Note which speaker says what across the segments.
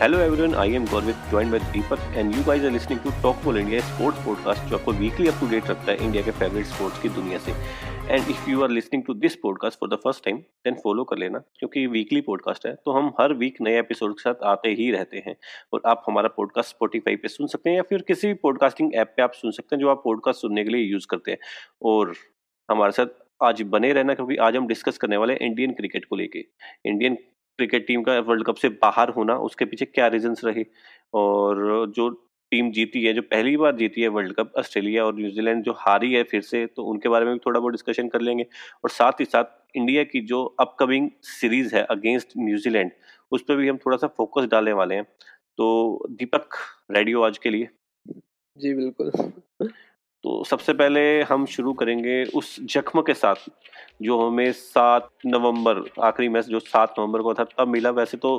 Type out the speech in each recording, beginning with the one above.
Speaker 1: Hello everyone, I am Gaurav, joined by Deepak, and you guys are listening to Talk Ball India, sports podcast जो आपको weekly up to date रखता है India के favourite sports की दुनिया से। And if you are listening to this podcast for the first time then follow कर लेना, क्योंकि वीकली पॉडकास्ट है तो हम हर वीक नए एपिसोड के साथ आते ही रहते हैं। और आप हमारा पॉडकास्ट स्पॉटिफाई पे सुन सकते हैं या फिर किसी भी पॉडकास्टिंग ऐप पे आप सुन सकते हैं जो आप पॉडकास्ट सुनने के लिए यूज करते हैं। और हमारे साथ आज बने रहना, क्योंकि आज हम डिस्कस करने वाले हैं इंडियन क्रिकेट को लेके। इंडियन क्रिकेट टीम का वर्ल्ड कप से बाहर होना, उसके पीछे क्या रीजंस रहे, और जो टीम जीती है, जो पहली बार जीती है वर्ल्ड कप, ऑस्ट्रेलिया और न्यूजीलैंड जो हारी है फिर से, तो उनके बारे में भी थोड़ा बहुत डिस्कशन कर लेंगे। और साथ ही साथ इंडिया की जो अपकमिंग सीरीज है अगेंस्ट न्यूजीलैंड, उस पर भी हम थोड़ा सा फोकस डालने वाले हैं। तो दीपक, रेडी हो आज के लिए?
Speaker 2: जी बिल्कुल।
Speaker 1: तो सबसे पहले हम शुरू करेंगे उस जख्म के साथ जो हमें 7 नवंबर, आखिरी मैच जो 7 नवंबर को था तब मिला। वैसे तो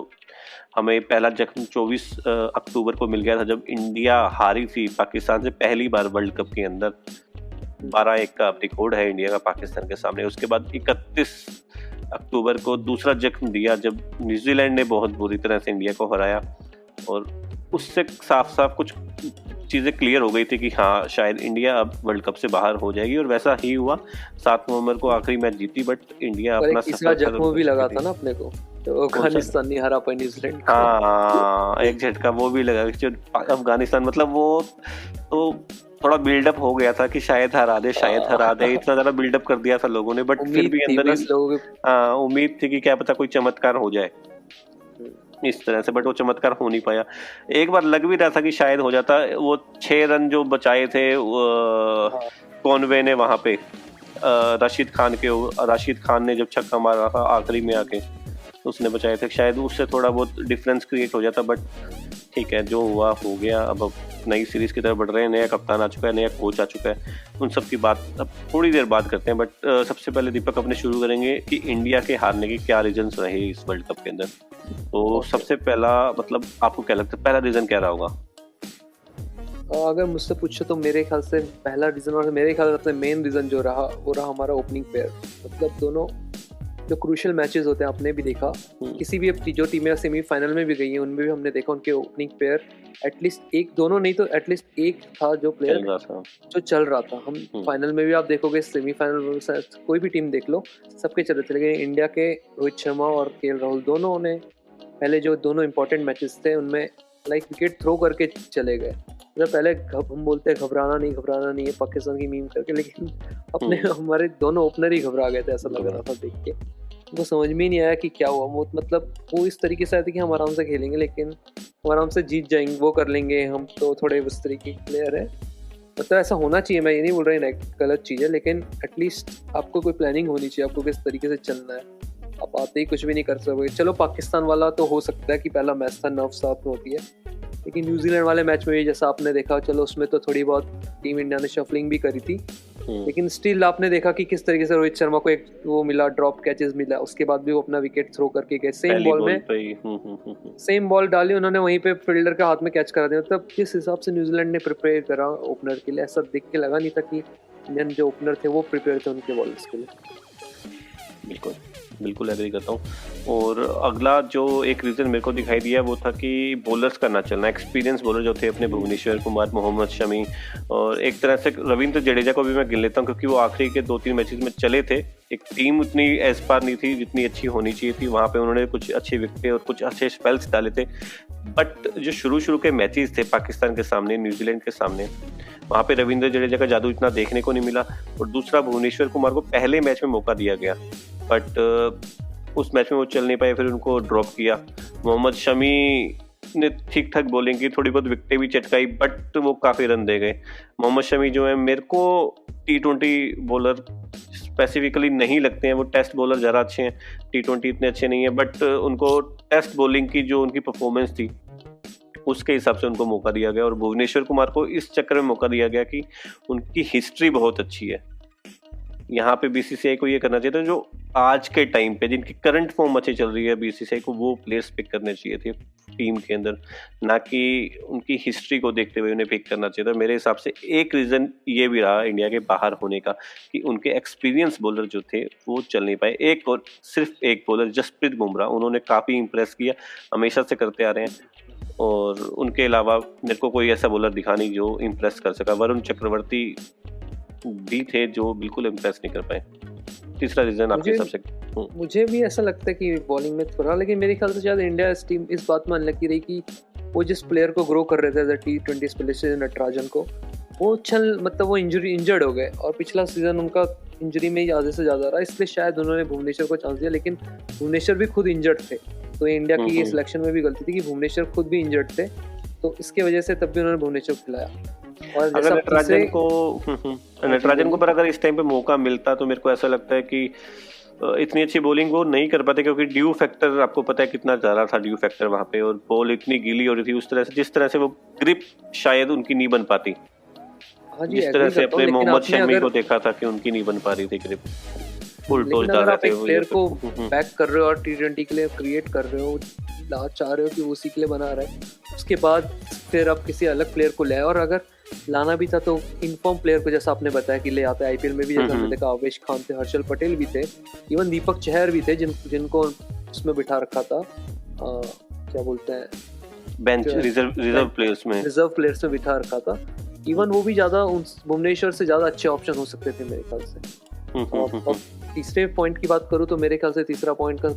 Speaker 1: हमें पहला जख्म 24 अक्टूबर को मिल गया था, जब इंडिया हारी थी पाकिस्तान से पहली बार वर्ल्ड कप के अंदर। 12-1 का रिकॉर्ड है इंडिया का पाकिस्तान के सामने। उसके बाद 31 अक्टूबर को दूसरा जख्म दिया, जब न्यूजीलैंड ने बहुत बुरी तरह से इंडिया को हराया। और उससे साफ साफ कुछ चीज़ें क्लियर हो गई थी कि हाँ, शायद इंडिया अब वर्ल्ड कप से बाहर हो जाएगी, और वैसा ही हुआ। 7 नवंबर को आखिरी मैच जीती, बट इंडिया अपना
Speaker 2: इसका जख्म भी लगा था ना अपने को, तो अफगानिस्तान नहीं हरा पाई न्यूजीलैंड को।
Speaker 1: हाँ, एक झटका वो भी लगा। अफगानिस्तान मतलब वो तो थोड़ा बिल्डअप हो गया था कि शायद हरा दे, इतना ज्यादा बिल्डअप कर दिया था लोगों ने, बट फिर भी अंदर उम्मीद थी कि क्या पता कोई चमत्कार हो जाए इस तरह से, बट वो चमत्कार हो नहीं पाया। एक बार लग भी रहा था कि शायद हो जाता। वो 6 रन जो बचाए थे कॉनवे ने वहां पे, राशिद खान ने जब छक्का मारा था आखिरी में आके, उसने बचाए थे, शायद उससे थोड़ा बहुत डिफरेंस क्रिएट हो जाता। बट ठीक है, जो हुआ हो गया। अब नई सीरीज की तरफ बढ़ रहे हैं, नया कप्तान आ चुका है, नया कोच आ चुका है, उन सब की बात अब थोड़ी देर बाद करते हैं। बट सबसे पहले दीपक अपने शुरू करेंगे कि इंडिया के हारने के क्या रीजंस रहे इस वर्ल्ड कप के अंदर। तो सबसे पहला, मतलब आपको क्या लगता है पहला रीजन क्या रहा होगा?
Speaker 2: अगर मुझसे पूछो तो मेरे ख्याल से पहला रीजन, और मेरे ख्याल से मेन रीजन जो रहा, वो रहा हमारा ओपनिंग पेयर। मतलब दोनों जो क्रूशियल मैचेस होते हैं, आपने भी देखा किसी भी जो टीमें सेमीफाइनल में भी गई हैं, उनमें भी हमने देखा उनके ओपनिंग पेयर एटलीस्ट एक, दोनों नहीं तो एटलीस्ट एक था जो प्लेयर जो चल रहा था। हम फाइनल में भी आप देखोगे, सेमीफाइनल में कोई भी टीम देख लो, सबके चल रहे थे। लेकिन इंडिया के रोहित शर्मा और केएल राहुल दोनों ने पहले जो दोनों इंपॉर्टेंट मैचेस थे उनमें विकेट थ्रो करके चले गए। मतलब पहले हम बोलते हैं घबराना नहीं है पाकिस्तान की मीम करके, लेकिन अपने हमारे दोनों ओपनर ही घबरा गए थे, ऐसा लग रहा था देख के। उनको समझ में ही नहीं आया कि क्या हुआ। वो मतलब वो इस तरीके से आए थे कि हम आराम से खेलेंगे, लेकिन हम आराम से जीत जाएंगे, वो कर लेंगे, हम तो थोड़े उस तरीके के प्लेयर है। मतलब ऐसा होना चाहिए, मैं ये नहीं बोल रहा गलत चीज़ है, लेकिन एटलीस्ट आपको कोई प्लानिंग होनी चाहिए, आपको किस तरीके से चलना है। आप आते ही कुछ भी नहीं कर सकते। चलो पाकिस्तान वाला तो हो सकता है कि पहला मैच था, नर्व साथ में होती है, लेकिन न्यूजीलैंड वाले मैच में भी जैसा आपने देखा, चलो उसमें तो थोड़ी बहुत टीम इंडिया ने शफलिंग भी करी थी, लेकिन स्टिल आपने देखा कि किस तरीके से रोहित शर्मा को एक वो मिला, ड्रॉप कैचेस मिला, उसके बाद भी वो अपना विकेट थ्रो करके गए सेम बॉल में, सेम बॉल डाली उन्होंने, वहीं पे फील्डर के हाथ में कैच करा दिया। मतलब जिस हिसाब से न्यूजीलैंड ने प्रिपेयर करा ओपनर के लिए, ऐसा देख के लगा नहीं था कि इंडियन जो ओपनर थे वो प्रिपेयर थे उनके बॉलर्स के लिए।
Speaker 1: बिल्कुल एग्री करता हूँ। और अगला जो एक रीज़न मेरे को दिखाई दिया वो था कि बॉलर्स का ना चलना। एक्सपीरियंस बॉलर जो थे अपने भुवनेश्वर कुमार, मोहम्मद शमी, और एक तरह से रविंद्र जडेजा को भी मैं गिन लेता हूँ, क्योंकि वो आखिरी के 2-3 मैचेस में चले थे। एक टीम उतनी एज पार नहीं थी जितनी अच्छी होनी चाहिए थी, वहाँ पे उन्होंने कुछ अच्छे विकेट और कुछ अच्छे स्पेल्स डाले थे। बट जो शुरू के मैचेस थे पाकिस्तान के सामने, न्यूजीलैंड के सामने, वहाँ पे रविंद्र जडेजा का जादू इतना देखने को नहीं मिला। और दूसरा, भुवनेश्वर कुमार को पहले मैच में मौका दिया गया, बट उस मैच में वो चल नहीं पाए, फिर उनको ड्रॉप किया। मोहम्मद शमी ने ठीक ठाक बॉलिंग की, थोड़ी बहुत विकेटें भी चटकाई, बट वो काफ़ी रन दे गए। मोहम्मद शमी जो है, मेरे को T20 बॉलर स्पेसिफिकली नहीं लगते हैं, वो टेस्ट बॉलर ज़्यादा अच्छे हैं, T20 इतने अच्छे नहीं है। बट उनको टेस्ट बॉलिंग की जो उनकी परफॉर्मेंस थी उसके हिसाब से उनको मौका दिया गया। और भुवनेश्वर कुमार को इस चक्कर में मौका दिया गया कि उनकी हिस्ट्री बहुत अच्छी है। यहाँ पे बीसीसीआई को ये करना चाहिए था, जो आज के टाइम पे जिनकी करंट फॉर्म अच्छी चल रही है, बीसीसीआई को वो प्लेयर्स पिक करने चाहिए थे टीम के अंदर, ना कि उनकी हिस्ट्री को देखते हुए उन्हें पिक करना चाहिए था। मेरे हिसाब से एक रीज़न ये भी रहा इंडिया के बाहर होने का कि उनके एक्सपीरियंस बॉलर जो थे वो चल नहीं पाए। सिर्फ एक बॉलर जसप्रीत बुमराह, उन्होंने काफ़ी इंप्रेस किया, हमेशा से करते आ रहे हैं। और उनके अलावा मेरे को कोई ऐसा बॉलर दिखा नहीं जो इम्प्रेस कर सका। वरुण चक्रवर्ती भी थे जो बिल्कुल इम्प्रेस नहीं कर पाए। तीसरा रीजन आपके हिसाब से?
Speaker 2: मुझे भी ऐसा लगता है कि बॉलिंग में थोड़ा, लेकिन मेरे ख्याल से शायद इंडिया टीम इस बात में अनलकी रही कि वो जिस प्लेयर को ग्रो कर रहे थे T20 स्पेशलिस्ट नटराजन को, वो मतलब वो इंजर्ड हो गए और पिछला सीजन उनका इंजरी में ही ज़्यादा से ज़्यादा रहा, इसलिए शायद उन्होंने भुवनेश्वर को चांस दिया। लेकिन भुवनेश्वर भी खुद इंजर्ड थे, तो इंडिया की ये सिलेक्शन में भी गलती थी कि भुवनेश्वर खुद भी इंजर्ड थे, तो इसके वजह से तब भी उन्होंने भुवनेश्वर को खिलाया। और
Speaker 1: अगर नटराजन को पर अगर इस टाइम पे मौका मिलता तो मेरे को ऐसा लगता है कि इतनी अच्छी बॉलिंग वो नहीं कर पाते, क्योंकि ड्यू फैक्टर आपको पता है कितना ज़्यादा था ड्यू फैक्टर वहाँ पे, और बॉल इतनी गीली हो रही थी उस तरह से, जिस तरह से वो ग्रिप शायद उनकी नहीं बन पाती। जिस तरह से अपने मोहम्मद शमी को देखा था कि उनकी नहीं बन पा रही थी ग्रिप, फुल टॉस डाल रहे थे।
Speaker 2: प्लेयर को बैक कर रहे हो और T20 के लिए क्रिएट कर रहे हो, चाह रहे हो कि वो उसी के लिए बना रहा है, उसके बाद फिर आप किसी अलग प्लेयर को ले, और अगर लाना भी था तो इनफॉर्म प्लेयर को, जैसा आपने बताया कि ले आते हैं। आईपीएल में भी जैसा हमने देखा आवेश खान थे, हर्षल पटेल भी थे, इवन दीपक चहर भी थे जिनको उसमें बिठा रखा था, क्या बोलते हैं,
Speaker 1: बेंच रिजर्व
Speaker 2: प्लेयर्स में बिठा रखा था। इवन वो भी ज्यादा भुवनेश्वर से ज्यादा अच्छे ऑप्शन हो सकते थे मेरे ख्याल से। और तीसरे पॉइंट की बात करूँ तो मेरे ख्याल से तीसरा पॉइंट का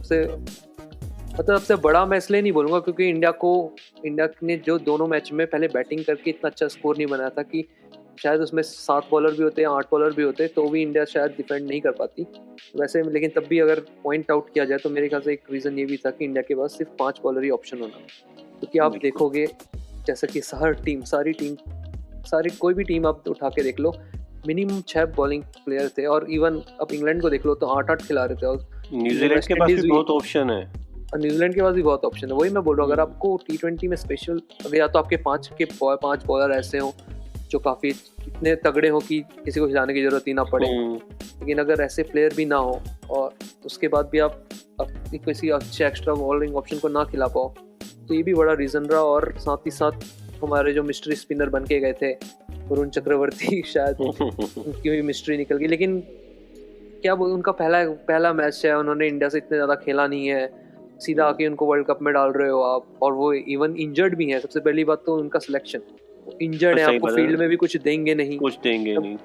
Speaker 2: सबसे बड़ा मैं इसलिए नहीं बोलूँगा क्योंकि इंडिया ने जो दोनों मैच में पहले बैटिंग करके इतना अच्छा स्कोर नहीं बनाया था कि शायद उसमें 7 बॉलर भी होते, 8 बॉलर भी होते, तो भी इंडिया शायद डिफेंड नहीं कर पाती वैसे। लेकिन तब भी अगर पॉइंट आउट किया जाए तो मेरे ख्याल से एक रीज़न ये भी था कि इंडिया के पास सिर्फ 5 बॉलर ही ऑप्शन होना, क्योंकि आप देखोगे जैसा कि सारी कोई भी टीम आप उठा के देख लो, मिनिमम 6 बॉलिंग प्लेयर थे, और इवन अब इंग्लैंड को देख लो तो 8-8 खिला रहे थे, और
Speaker 1: न्यूजीलैंड के पास भी बहुत ऑप्शन है।
Speaker 2: न्यूजीलैंड के पास भी बहुत ऑप्शन है, वही मैं बोल रहा हूँ। अगर आपको T20 में स्पेशल, अगर या तो आपके 5 बॉलर ऐसे हो जो काफ़ी इतने तगड़े हो कि किसी को हिलाने की जरूरत ही ना पड़े, लेकिन अगर ऐसे प्लेयर भी ना हो और उसके बाद भी आप किसी अच्छे एक्स्ट्रा बॉलिंग ऑप्शन को ना खिला पाओ, तो ये भी बड़ा रीज़न रहा। और साथ ही साथ हमारे जो मिस्ट्री स्पिनर बन के गए थे वरुण चक्रवर्ती, शायद उनकी भी मिस्ट्री निकल गई। लेकिन क्या बोल, उनका पहला मैच है, उन्होंने इंडिया से इतने ज़्यादा खेला नहीं है, सीधा आके उनको वर्ल्ड कप में डाल रहे हो आप, और वो इवन इंजर्ड भी है। सबसे पहली बात तो उनका सिलेक्शन, इंजर्ड है, आपको फील्ड में भी कुछ देंगे नहीं,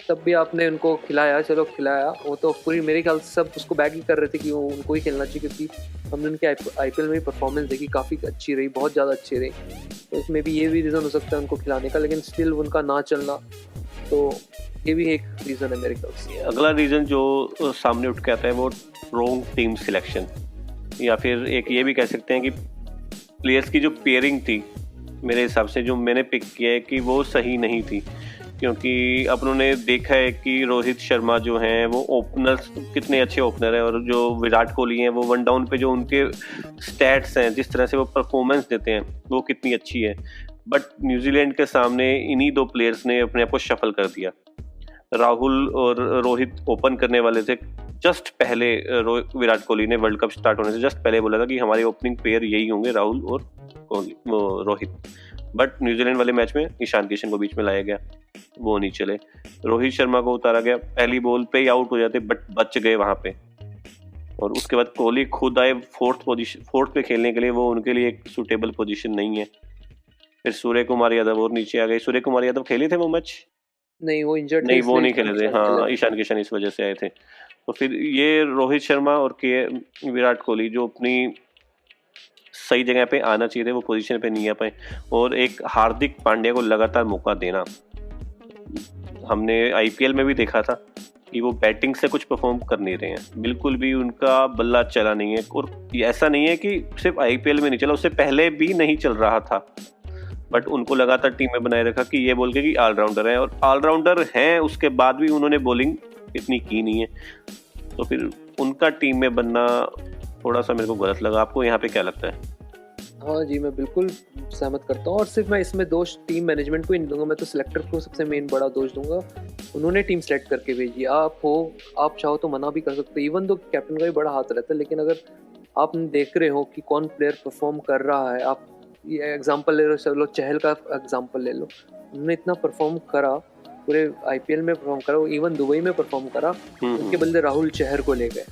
Speaker 2: तब भी आपने उनको खिलाया। चलो खिलाया, वो तो पूरी मेरे ख्याल से सब उसको बैक ही कर रहे थे कि वो उनको ही खेलना चाहिए, क्योंकि हमने उनके आईपीएल में परफॉर्मेंस देखी, काफ़ी अच्छी रही, बहुत ज़्यादा अच्छी रही, तो इसमें भी ये भी रीज़न हो सकता है उनको खिलाने का। लेकिन स्टिल उनका ना चलना, तो ये भी एक रीज़न है मेरे ख्याल से।
Speaker 1: अगला रीज़न जो सामने उठ के आता है वो रॉन्ग टीम सिलेक्शन, या फिर एक ये भी कह सकते हैं कि प्लेयर्स की जो पेयरिंग थी मेरे हिसाब से जो मैंने पिक किया है कि वो सही नहीं थी। क्योंकि अपन ने देखा है कि रोहित शर्मा जो हैं वो ओपनर्स कितने अच्छे ओपनर हैं, और जो विराट कोहली हैं वो वन डाउन पे जो उनके स्टैट्स हैं, जिस तरह से वो परफॉर्मेंस देते हैं वो कितनी अच्छी है। बट न्यूजीलैंड के सामने इन्हीं 2 प्लेयर्स ने अपने आप को शफल कर दिया। राहुल और रोहित ओपन करने वाले थे जस्ट पहले, विराट कोहली ने वर्ल्ड कप स्टार्ट होने से जस्ट पहले बोला था कि हमारे ओपनिंग पेयर यही होंगे, राहुल और रोहित। बट न्यूजीलैंड वाले मैच में ईशान किशन को बीच में लाया गया, वो नहीं चले, रोहित शर्मा को उतारा गया, पहली बॉल पे ही आउट हो जाते, बट बच गए वहां पे। और उसके बाद कोहली खुद आए फोर्थ पे खेलने के लिए, वो उनके लिए एक सुटेबल पोजीशन नहीं है। फिर सूर्य कुमार यादव और नीचे आ गए। सूर्य कुमार यादव खेले थे वो मैच?
Speaker 2: नहीं, वो इंजर्ड
Speaker 1: नहीं, वो नहीं खेले थे, हाँ, ईशान किशन इस वजह से आए थे। तो फिर ये रोहित शर्मा और विराट कोहली जो अपनी सही जगह पे आना चाहिए थे वो पोजीशन पे नहीं आ पाए। और एक हार्दिक पांड्या को लगातार मौका देना, हमने आईपीएल में भी देखा था कि वो बैटिंग से कुछ परफॉर्म कर नहीं रहे हैं, बिल्कुल भी उनका बल्ला चला नहीं है। और ऐसा नहीं है कि सिर्फ आईपीएल में नहीं चला, उससे पहले भी नहीं चल रहा था, बट उनको लगातार टीम में बनाए रखा कि ये बोल के कि ऑलराउंडर है, और ऑलराउंडर हैं उसके बाद भी उन्होंने बॉलिंग इतनी की नहीं है। तो फिर उनका टीम में बनना थोड़ा सा मेरे को गलत लगा। आपको यहाँ पे क्या लगता है?
Speaker 2: हाँ जी, मैं बिल्कुल सहमत करता हूँ, और सिर्फ मैं इसमें दोष टीम मैनेजमेंट को ही नहीं दूंगा, मैं तो सिलेक्टर को सबसे मेन बड़ा दोष दूंगा। उन्होंने टीम सेलेक्ट करके भेजी, आप चाहो तो मना भी कर सकते हो, इवन दो कैप्टन का भी बड़ा हाथ रहता है। लेकिन अगर आप देख रहे हो कि कौन प्लेयर परफॉर्म कर रहा है, आप ये एग्जाम्पल ले लो, चलो चहल का एग्जाम्पल ले लो, उन्होंने इतना परफॉर्म करा, पूरे आईपीएल में परफॉर्म करा, वो इवन दुबई में परफॉर्म करा, उनके बदले राहुल चहर को ले गए।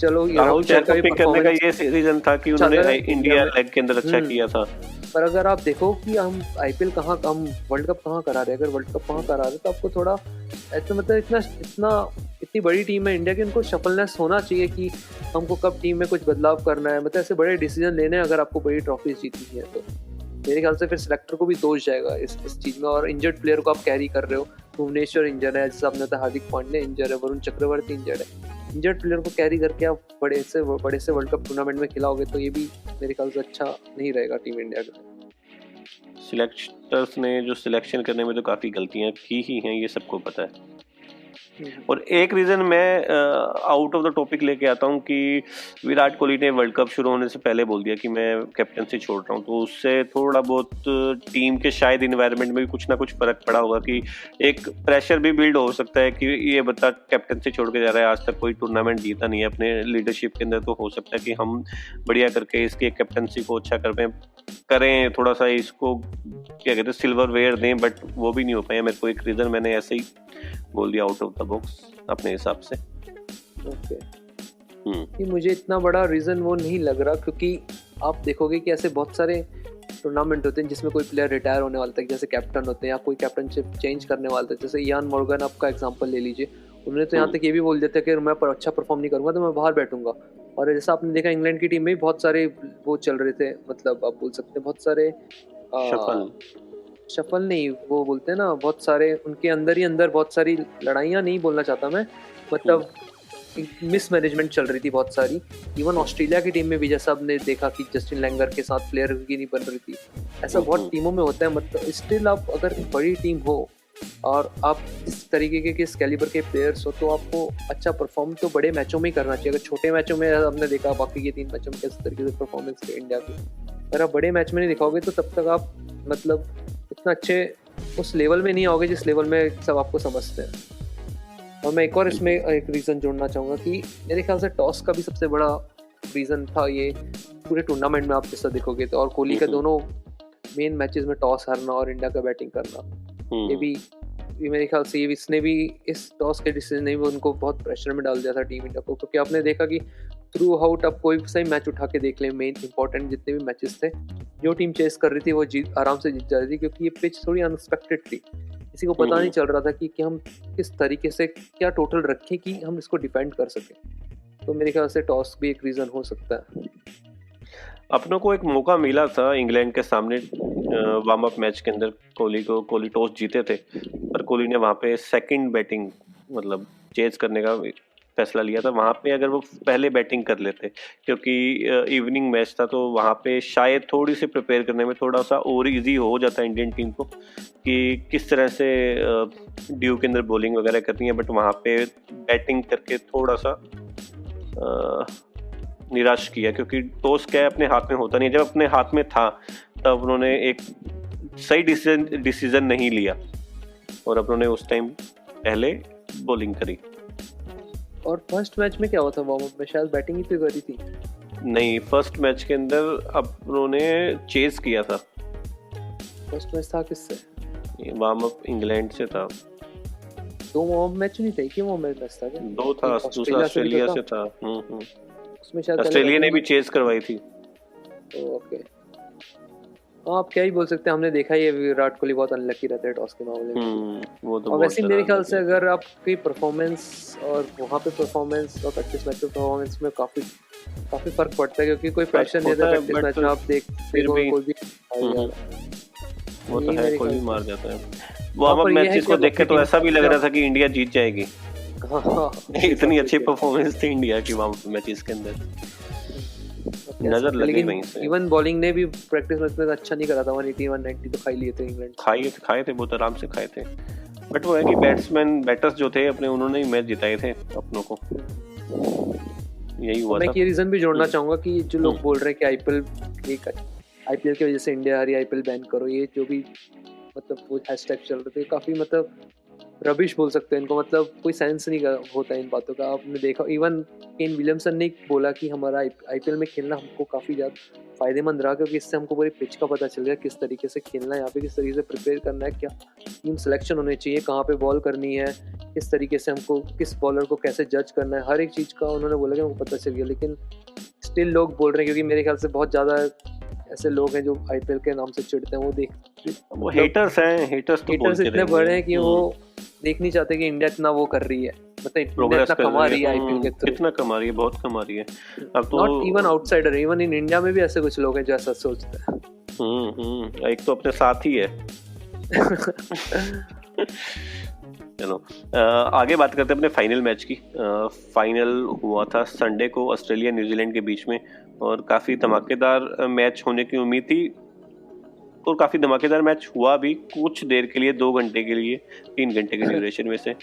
Speaker 2: चलो ये
Speaker 1: राहुल
Speaker 2: राहुल
Speaker 1: चहर
Speaker 2: चहर का
Speaker 1: को
Speaker 2: भी
Speaker 1: पिक करने का
Speaker 2: परफॉर्मेंस
Speaker 1: ये रीजन था कि
Speaker 2: अच्छा
Speaker 1: उन्होंने
Speaker 2: था
Speaker 1: इंडिया
Speaker 2: इंडिया में।
Speaker 1: लेग के अंदर अच्छा किया था।
Speaker 2: पर अगर आप देखो कि हम आईपीएल कहाँ, हम वर्ल्ड कप कहाँ करा रहे हैं, अगर वर्ल्ड कप कहाँ करा रहे हैं तो आपको थोड़ा ऐसा मतलब इतना इतना इतनी बड़ी टीम है इंडिया की, उनको शफलनेस होना चाहिए कि हमको कब टीम में कुछ बदलाव करना है, मतलब ऐसे बड़े डिसीजन लेने हैं अगर आपको बड़ी ट्रॉफी जीतनी है तो। मेरे ख्याल से फिर सिलेक्टर को भी दोष जाएगा इस चीज में। और इंजर्ड प्लेयर को आप कैरी कर रहे हो, भुवनेश्वर इंजर्ड है, जैसे आपने बताया हार्दिक पांड्या इंजर्ड है, वरुण चक्रवर्ती इंजर्ड है। इंजर्ड प्लेयर को कैरी करके आप बड़े से वर्ल्ड कप टूर्नामेंट में खिलाओगे तो ये भी मेरे ख्याल से अच्छा नहीं रहेगा टीम इंडिया का।
Speaker 1: सिलेक्टर्स ने जो सिलेक्शन करने में तो काफी गलतियां की ही हैं, ये सबको पता है। और एक रीजन मैं आउट ऑफ द टॉपिक लेके आता हूँ कि विराट कोहली ने वर्ल्ड कप शुरू होने से पहले बोल दिया कि मैं कैप्टनसी छोड़ रहा हूँ, तो उससे थोड़ा बहुत टीम के शायद इन्वायरमेंट में भी कुछ ना कुछ फर्क पड़ा होगा कि एक प्रेशर भी बिल्ड हो सकता है कि ये बता कैप्टनसी छोड़ के जा रहा है, आज तक कोई टूर्नामेंट जीता नहीं है अपने लीडरशिप के अंदर, तो हो सकता है कि हम बढ़िया करके इसकी कैप्टनसी को अच्छा करें, थोड़ा सा इसको क्या कहते हैं सिल्वर वेयर दें, बट वो भी नहीं हो पाया। मेरे को एक रीजन मैंने ऐसे ही बोल दिया आउट ऑफ द बॉक्स अपने हिसाब से।
Speaker 2: ओके कि मुझे इतना बड़ा रीजन वो नहीं लग रहा, क्योंकि आप देखोगे कि ऐसे बहुत सारे टूर्नामेंट होते हैं जिसमें कोई प्लेयर रिटायर होने वाला था, जैसे कैप्टन होते हैं या कोई कैप्टनशिप चेंज करने वाला था, जैसे इयान मॉर्गन आपका एग्जांपल ले लीजिए। उन्होंने तो यहाँ तक ये भी बोल दिया था कि मैं अच्छा परफॉर्म नहीं करूंगा तो मैं बाहर बैठूंगा। और जैसा आपने देखा इंग्लैंड की टीम में भी बहुत सारे वो चल रहे थे, मतलब आप बोल सकते हैं बहुत सारे शफल नहीं, वो बोलते हैं ना बहुत सारे उनके अंदर ही अंदर बहुत सारी लड़ाइयाँ, नहीं बोलना चाहता मैं, मतलब मिसमैनेजमेंट चल रही थी बहुत सारी। इवन ऑस्ट्रेलिया की टीम में भी जैसा आपने देखा कि जस्टिन लैंगर के साथ प्लेयर की नहीं बन रही थी, ऐसा बहुत टीमों में होता है। मतलब स्टिल आप अगर बड़ी टीम हो और आप इस तरीके के इस कैलिबर के प्लेयर्स हो तो आपको अच्छा परफॉर्म तो बड़े मैचों में ही करना चाहिए। अगर छोटे मैचों में आपने देखा बाकी के 3 मैचों में किस तरीके से परफॉर्मेंस है इंडिया की, अगर आप बड़े मैच में नहीं दिखाओगे तो तब तक आप मतलब इतना अच्छे उस लेवल में नहीं आओगे जिस लेवल में सब आपको समझते हैं। और मैं एक और इसमें एक रीज़न जोड़ना चाहूँगा कि मेरे ख्याल से टॉस का भी सबसे बड़ा रीज़न था ये पूरे टूर्नामेंट में। आप जैसा देखोगे तो और कोहली के दोनों मेन मैचेस में टॉस हारना और इंडिया का बैटिंग करना, ये मेरे ख्याल से ये इसने भी इस टॉस के डिसीजन ने भी उनको बहुत प्रेशर में डाल दिया था टीम इंडिया को। क्योंकि आपने देखा कि थ्रू आउट आप कोई सही मैच उठा के देख लें, मेन इंपॉर्टेंट जितने भी मैचेस थे, जो टीम चेस कर रही थी वो आराम से जीत जा रही थी, क्योंकि ये पिच थोड़ी अनएक्सपेक्टेड थी। किसी को पता नहीं चल रहा था कि हम किस तरीके से क्या टोटल रखें कि हम इसको डिफेंड कर सकें। तो मेरे ख्याल से टॉस भी एक रीज़न हो सकता है।
Speaker 1: अपनों को एक मौका मिला था इंग्लैंड के सामने वार्म अप मैच के अंदर, कोहली टॉस जीते थे, पर कोहली ने वहाँ पे सेकंड बैटिंग मतलब चेज करने का फैसला लिया था। वहाँ पे अगर वो पहले बैटिंग कर लेते, क्योंकि इवनिंग मैच था, तो वहाँ पे शायद थोड़ी सी प्रिपेयर करने में थोड़ा सा और इजी हो जाता इंडियन टीम को कि किस तरह से ड्यू के अंदर बॉलिंग वगैरह करनी है। बट वहाँ पे बैटिंग करके थोड़ा सा निराश किया, क्योंकि टॉस क्या है अपने हाथ में होता नहीं है। जब अपने हाथ में था तब उन्होंने एक सही डिसीजन नहीं लिया और अब उन्होंने उस टाइम पहले बॉलिंग करी।
Speaker 2: और फर्स्ट मैच में क्या हुआ था वार्म अप में, शायद बैटिंग ही तो करी थी।
Speaker 1: नहीं, फर्स्ट मैच के अंदर अब उन्होंने चेज किया था।
Speaker 2: फर्स्ट मैच था किससे?
Speaker 1: वार्म अप इंग्लैंड से था।
Speaker 2: 2 वार्म मैच नहीं थे कि वार्म मैच था क्या?
Speaker 1: 2 था, दूसरा ऑस्ट्रेलिया से था।
Speaker 2: उसमें शायद
Speaker 1: ऑस्ट्रेलिया ने भी चेज करवाई थी।
Speaker 2: ओके, आप क्या ही बोल सकते हैं, हमने देखा ही है विराट कोहली बहुत अनलकी रहते हैं टॉस के मामले में।
Speaker 1: वो तो
Speaker 2: और वैसे मेरे ख्याल से अगर आपकी परफॉर्मेंस और वहाँ पे परफॉर्मेंस और प्रैक्टिस मैच में परफॉर्मेंस में काफी फर्क पड़ता है, क्योंकि कोई प्रेशर नहीं रहता प्रैक्टिस मैच में। आप देखते हो कोई भी
Speaker 1: वो तो है, कोई भी मार जाता है। वार्म अप मैचेस को देख के तो ऐसा भी लग रहा था कि इंडिया जीत जाएगी। इतनी अच्छी परफॉर्मेंस थी इंडिया की वार्म अप मैचेस के अंदर, नजर लगी वहीं से।
Speaker 2: इवन बॉलिंग ने भी प्रैक्टिस मैच में अच्छा नहीं करा था, 180 190 तो खाई लिए थे इंग्लैंड।
Speaker 1: खाए थे बहुत आराम से खाए थे। बट वो है कि बैटर्स जो थे अपने, उन्होंने ही मैच जिताए थे अपनों को, यही हुआ था।
Speaker 2: मैं ये रीजन भी जोड़ना चाहूंगा कि जो लोग बोल रहे हैं कि आईपीएल की वजह से इंडिया हारी, आईपीएल बैन करो, ये जो भी मतलब वो हैशटैग चल रहे थे काफी मतलब रबिश बोल सकते हैं इनको, मतलब कोई सेंस नहीं होता है इन बातों का। आपने देखा इवन केन विलियमसन ने बोला कि हमारा आईपीएल में खेलना हमको काफ़ी ज़्यादा फायदेमंद रहा, क्योंकि इससे हमको पूरी पिच का पता चल गया किस तरीके से खेलना है यहाँ पे, किस तरीके से प्रिपेयर करना है, क्या टीम सिलेक्शन होनी चाहिए, कहाँ पे बॉल करनी है, किस तरीके से हमको किस बॉलर को कैसे जज करना है, हर एक चीज़ का उन्होंने बोला कि हमको पता चल गया। लेकिन स्टिल लोग बोल रहे हैं, क्योंकि मेरे ख्याल से बहुत ज़्यादा ऐसे लोग हैं जो IPL के नाम से चिढ़ते हैं,
Speaker 1: वो हेटर्स हैं, हेटर्स
Speaker 2: इतने बड़े हैं कि वो देख नहीं चाहते कि इंडिया इतना वो कर रही है, मतलब इंडिया इतना कमा रही है IPL के थ्रू।
Speaker 1: कितना कमा रही है, बहुत कमा रही है। अब तो
Speaker 2: not even outsider, even in India में भी ऐसे कुछ लोग हैं जो ऐसा सोचते हैं।
Speaker 1: एक तो अपने साथ ही है। चलो आगे बात करते हैं अपने फाइनल मैच की। फाइनल हुआ था संडे को ऑस्ट्रेलिया न्यूजीलैंड के बीच में, और काफ़ी धमाकेदार मैच होने की उम्मीद थी, और काफ़ी धमाकेदार मैच हुआ भी, कुछ देर के लिए, 2 घंटे के लिए, 3 घंटे के ड्यूरेशन में से।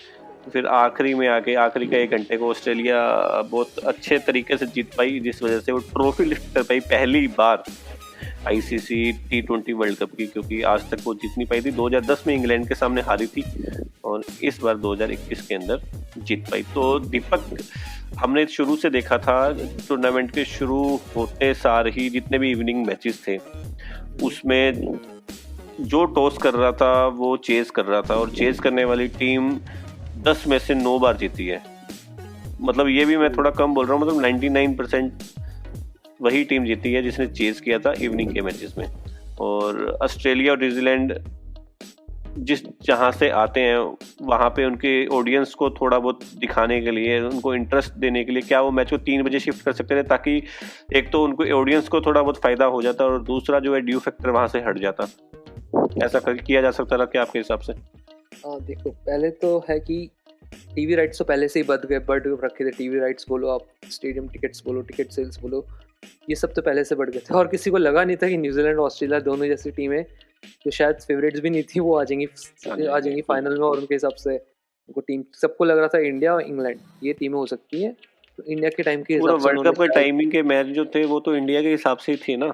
Speaker 1: फिर आखिरी में आके आखिरी का 1 घंटे को ऑस्ट्रेलिया बहुत अच्छे तरीके से जीत पाई, जिस वजह से वो ट्रॉफी लिफ्ट कर पाई पहली बार ICC T20 वर्ल्ड कप की, क्योंकि आज तक वो जीत नहीं पाई थी। 2010 में इंग्लैंड के सामने हारी थी, और इस बार 2021 के अंदर जीत पाई। तो दीपक, हमने शुरू से देखा था, टूर्नामेंट के शुरू होते सार ही जितने भी इवनिंग मैचेस थे उसमें जो टॉस कर रहा था वो चेज कर रहा था, और चेज करने वाली टीम 10 में से 9 बार जीती है। मतलब ये भी मैं थोड़ा कम बोल रहा हूँ, मतलब 99% वही टीम जीती है जिसने चेज किया था इवनिंग के मैचेस में। और ऑस्ट्रेलिया और न्यूजीलैंड जिस जहाँ से आते हैं वहाँ पे उनके ऑडियंस को थोड़ा बहुत दिखाने के लिए, उनको इंटरेस्ट देने के लिए, क्या वो मैच को 3 बजे शिफ्ट कर सकते थे, ताकि एक तो उनको ऑडियंस को थोड़ा बहुत फायदा हो जाता, और दूसरा जो है ड्यू फैक्टर वहाँ से हट जाता। ऐसा किया जा सकता था क्या आपके हिसाब से?
Speaker 2: देखो, पहले तो है कि टीवी राइट्स तो पहले से ही बढ़ रखे थे। टीवी राइट्स बोलो, आप स्टेडियम टिकट्स बोलो, टिकट सेल्स बोलो, ये सब तो पहले से बढ़ गए थे, और किसी को लगा नहीं था कि न्यूजीलैंड और ऑस्ट्रेलिया दोनों जैसी टीमें जो शायद फेवरेट्स भी नहीं थी वो आ जाएंगी फाइनल में। और उनके हिसाब से उनको टीम, सबको लग रहा था इंडिया और इंग्लैंड ये टीमें हो सकती हैं। तो इंडिया के टाइम के हिसाब से
Speaker 1: वर्ल्ड कप के टाइमिंग के मैच जो थे वो तो इंडिया के हिसाब से ही थे ना।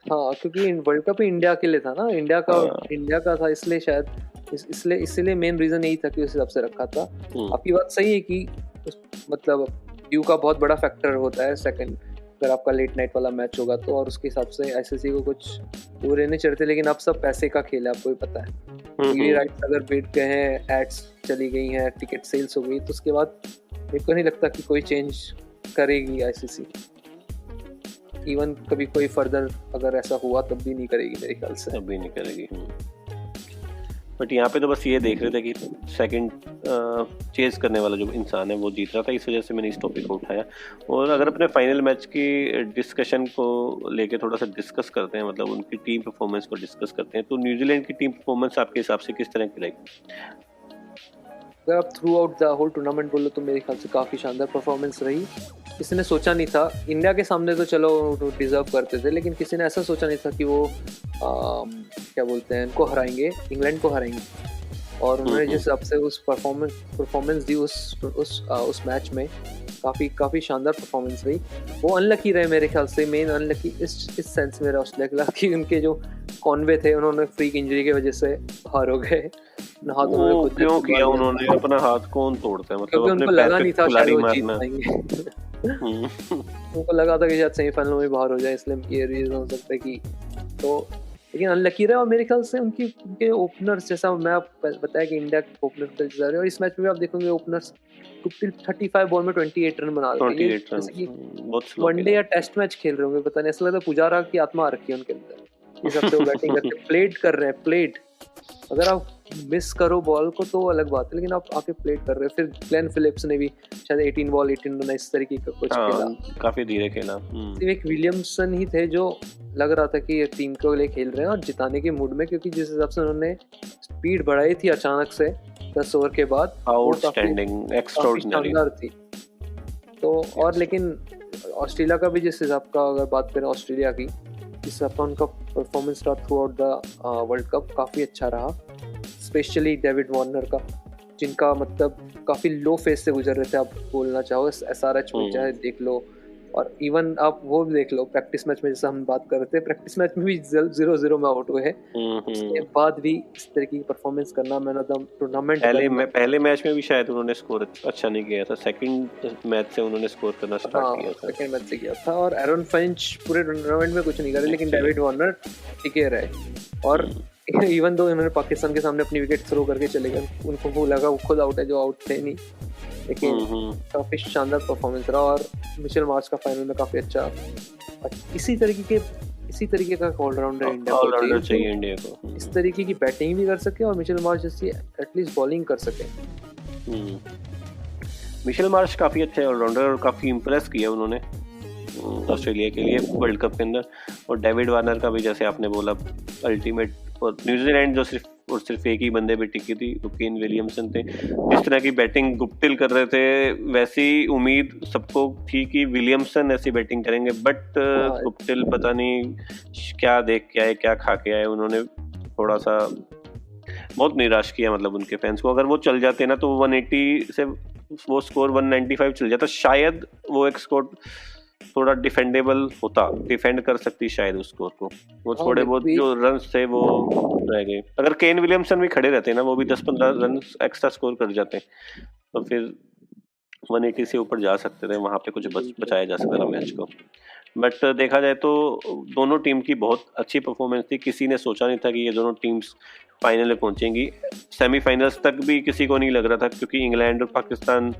Speaker 2: हाँ, क्योंकि वर्ल्ड कप इंडिया के लिए था ना, इंडिया का था, इसलिए शायद इसलिए मेन रीजन यही था कि उस हिसाब से रखा था। आपकी बात सही है कि मतलब ड्यू का बहुत बड़ा फैक्टर होता है सेकंड, अगर आपका लेट नाइट वाला मैच होगा तो, और उसके हिसाब से ICC को कुछ वो रहने चढ़ते। लेकिन अब सब पैसे का खेल है, आपको भी पता है। टीवी राइट्स अगर बिक गए हैं, एड्स चली गई हैं, टिकट सेल्स हो गई, तो उसके बाद मेरे को नहीं लगता कि कोई चेंज करेगी ICC। इवन कभी कोई फर्दर अगर ऐसा हुआ तब भी नहीं करेगी मेरे ख्याल से।
Speaker 1: तब भी नहीं करेगी। बट यहाँ पे तो बस ये देख रहे थे कि सेकंड चेज करने वाला जो इंसान है वो जीत रहा था, इस वजह से मैंने इस टॉपिक को उठाया। और अगर अपने फाइनल मैच की डिस्कशन को लेके थोड़ा सा डिस्कस करते हैं, मतलब उनकी टीम परफॉर्मेंस को डिस्कस करते हैं, तो न्यूजीलैंड की टीम परफॉर्मेंस आपके हिसाब से किस तरह की रहेगी?
Speaker 2: अगर आप throughout the whole tournament बोलो तो मेरे ख्याल से काफ़ी शानदार परफॉर्मेंस रही। किसी ने सोचा नहीं था, इंडिया के सामने तो चलो डिजर्व करते थे, लेकिन किसी ने ऐसा सोचा नहीं था कि वो क्या बोलते हैं, इनको हराएंगे, इंग्लैंड को हराएंगे। और उन्होंने जिस हिसाब से उस परफॉर्मेंस दी उस मैच में, काफ़ी शानदार परफॉर्मेंस रही। वो अनलकी रहे मेरे ख्याल से, मेन अनलकी इस सेंस में रहा ऑस्ट्रेलिया कि उनके जो कॉनवे थे उन्होंने फ्रीक इंजरी की वजह से बाहर हो गए।
Speaker 1: क्यों किया उन्होंने? अपना हाथ कौन तोड़ता है? मतलब
Speaker 2: उनको लगा नहीं था शायद वो जीत पाएंगे। उनको लगा था कि शायद सेमीफाइनल में बाहर हो जाए, इसलिए ये रीजन हो सकता है कि, तो लेकिन अनलकी रहे। और मेरे ख्याल से उनके ओपनर्स, जैसा मैं बताया कि इंडिया के ओपनर चल जा रहे हैं, और इस मैच में भी आप देखोगे ओपनर्स 35 बॉल में 28 रन बना रहे हैं, जैसे कि वनडे या टेस्ट मैच खेल रहे होंगे, पता नहीं, ऐसा लगता है पुजारा की आत्मा आ रखी है उनके अंदर। इस हफ्ते वो बैटिंग करते प्लेट कर रहे हैं, प्लेट। अगर आप मिस करो बॉल को तो अलग बात है, लेकिन आप आके प्लेट कर रहे हैं। फिर ग्लेन फिलिप्स ने भी शायद 18 बॉल 18 रन इस तरीके का कुछ खेला,
Speaker 1: काफी धीरे खेला।
Speaker 2: सिर्फ एक विलियमसन ही थे जो लग रहा था कि ये टीम के लिए खेल रहे हैं और जिताने के मूड में, क्योंकि जिस हिसाब से उन्होंने स्पीड बढ़ाई थी अचानक से 10 ओवर के बाद,
Speaker 1: आउटस्टैंडिंग, एक्स्ट्राऑर्डिनरी
Speaker 2: थी। तो और लेकिन ऑस्ट्रेलिया का भी जिस हिसाब का अगर बात करें ऑस्ट्रेलिया की, जिस हिसाब का उनका परफॉर्मेंस रहा through out the world cup, काफ़ी अच्छा रहा। स्पेशली डेविड वार्नर का, जिनका मतलब काफ़ी लो फेस से गुजर रहे थे, आप बोलना चाहो SRH में चाहे देख लो, और इवन आप वो भी देख लो प्रैक्टिस मैच में, जैसा हम बात कर रहे थे, प्रैक्टिस मैच में भी 0-0 में आउट हुए हैं, उसके बाद भी इस तरीके की परफॉर्मेंस करना, मैन ऑफ द टूर्नामेंट।
Speaker 1: पहले मैच में भी शायद उन्होंने स्कोर अच्छा नहीं किया था, सेकंड मैच से उन्होंने स्कोर करना स्टार्ट किया था,
Speaker 2: सेकंड मैच से किया था। और एरन फिंच पूरे टूर्नामेंट में कुछ नहीं करे, लेकिन डेविड वार्नर टिके रहे। और इवन दो इन्होंने पाकिस्तान के सामने अपनी विकेट थ्रो करके चले गए, उनको वो लगा वो खुद आउट है जो आउट थे नहीं, लेकिन काफी शानदार परफॉर्मेंस रहा। और मिचेल मार्श का फाइनल में काफी अच्छा, इसी तरीके का ऑलराउंडर इंडिया को चाहिए इंडिया को, इस तरीके की बैटिंग भी कर सके और मिचेल मार्श जैसी एटलीस्ट बॉलिंग कर सके।
Speaker 1: मिचेल मार्श काफी अच्छा ऑलराउंडर और काफी इम्प्रेस किया उन्होंने ऑस्ट्रेलिया के लिए वर्ल्ड कप के अंदर। और डेविड वार्नर का भी जैसे आपने बोला अल्टीमेट, और न्यूजीलैंड जो सिर्फ एक ही बंदे पे टिकी थी, वो केन विलियमसन थे। जिस तरह की बैटिंग गुप्टिल कर रहे थे वैसी उम्मीद सबको थी कि विलियमसन ऐसी बैटिंग करेंगे, बट गुप्टिल पता नहीं क्या देख के आए, क्या खा के आए, उन्होंने थोड़ा सा बहुत निराश किया मतलब उनके फैंस को। अगर वो चल जाते ना तो 180 से वो स्कोर 195 चल जाता, शायद वो एक स्कोर थोड़ा डिफेंडेबल होता, डिफेंड कर सकती शायद उस स्कोर को। वो थोड़े बहुत जो रन्स थे वो रह गए। अगर केन विलियमसन भी खड़े रहते ना, वो भी 10-15 रन एक्स्ट्रा स्कोर कर जाते तो फिर 180 से ऊपर जा सकते थे, वहां पे कुछ बचाया जा सकता था मैच को। बट देखा जाए तो दोनों टीम की बहुत अच्छी परफॉर्मेंस थी। किसी ने सोचा नहीं था कि ये दोनों टीम्स फाइनल में पहुंचेंगी। सेमीफाइनल्स तक भी किसी को नहीं लग रहा था, क्योंकि इंग्लैंड और पाकिस्तान